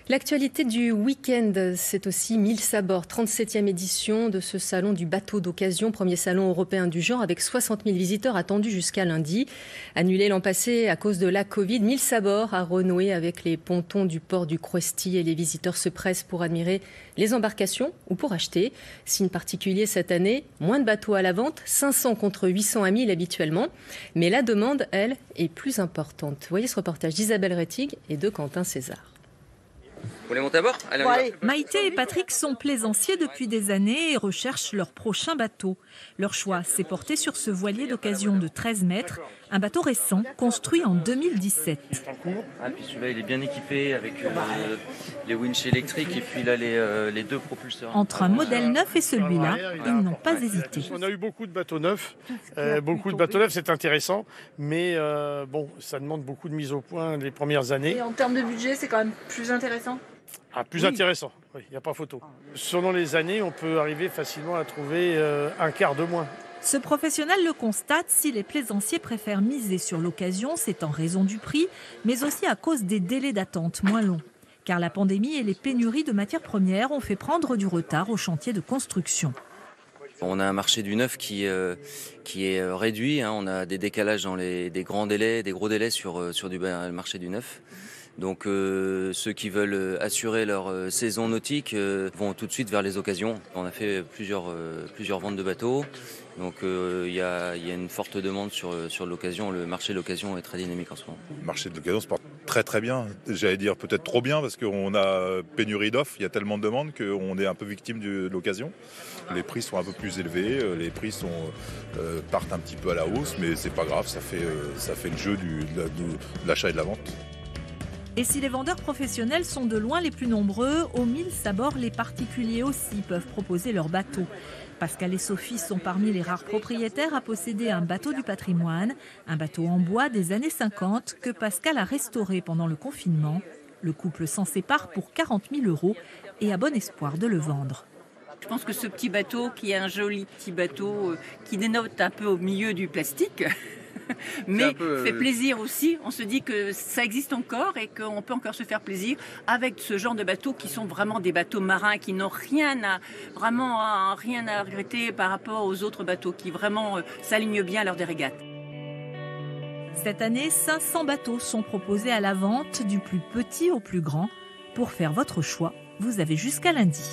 L'actualité du week-end, c'est aussi 1000 sabords, 37e édition de ce salon du bateau d'occasion, premier salon européen du genre avec 60 000 visiteurs attendus jusqu'à lundi. Annulé l'an passé à cause de la Covid, 1000 sabords a renoué avec les pontons du port du Croesti et les visiteurs se pressent pour admirer les embarcations ou pour acheter. Signe particulier cette année, moins de bateaux à la vente, 500 contre 800 à 1000 habituellement. Mais la demande, elle, est plus importante. Voyez ce reportage d'Isabelle Rettig et de Quentin César. Vous voulez monter à bord ? Allez. Maïté et Patrick sont plaisanciers depuis des années et recherchent leur prochain bateau. Leur choix s'est porté sur ce voilier d'occasion de 13 mètres, un bateau récent construit en 2017. Puis celui-là, il est bien équipé avec les winches électriques et puis là les deux propulseurs. Entre un modèle neuf et celui-là, ils n'ont pas hésité. On a eu beaucoup de bateaux neufs. C'est intéressant, mais ça demande beaucoup de mise au point les premières années. Et en termes de budget, c'est quand même plus intéressant ? Intéressant, oui, il n'y a pas photo. Selon les années, on peut arriver facilement à trouver un quart de moins. Ce professionnel le constate, si les plaisanciers préfèrent miser sur l'occasion, c'est en raison du prix, mais aussi à cause des délais d'attente moins longs. Car la pandémie et les pénuries de matières premières ont fait prendre du retard au chantier de construction. On a un marché du neuf qui est réduit. On a des décalages dans des gros délais sur du marché du neuf. Donc ceux qui veulent assurer leur saison nautique vont tout de suite vers les occasions. On a fait plusieurs ventes de bateaux. Donc il y a une forte demande sur l'occasion. Le marché de l'occasion est très dynamique en ce moment. Le marché de l'occasion se porte très très bien. J'allais dire peut-être trop bien parce qu'on a pénurie d'offres. Il y a tellement de demandes qu'on est un peu victime de l'occasion. Les prix sont un peu plus élevés. Les prix partent un petit peu à la hausse. Mais c'est pas grave, ça fait le jeu de l'achat et de la vente. Et si les vendeurs professionnels sont de loin les plus nombreux, aux 1000 sabords, les particuliers aussi peuvent proposer leur bateau. Pascal et Sophie sont parmi les rares propriétaires à posséder un bateau du patrimoine, un bateau en bois des années 50 que Pascal a restauré pendant le confinement. Le couple s'en sépare pour 40 000 € et a bon espoir de le vendre. Je pense que ce petit bateau, qui est un joli petit bateau qui dénote un peu au milieu du plastique, mais fait plaisir aussi. On se dit que ça existe encore et qu'on peut encore se faire plaisir avec ce genre de bateaux qui sont vraiment des bateaux marins qui n'ont rien à regretter par rapport aux autres bateaux qui vraiment s'alignent bien lors des régates. Cette année, 500 bateaux sont proposés à la vente, du plus petit au plus grand. Pour faire votre choix, vous avez jusqu'à lundi.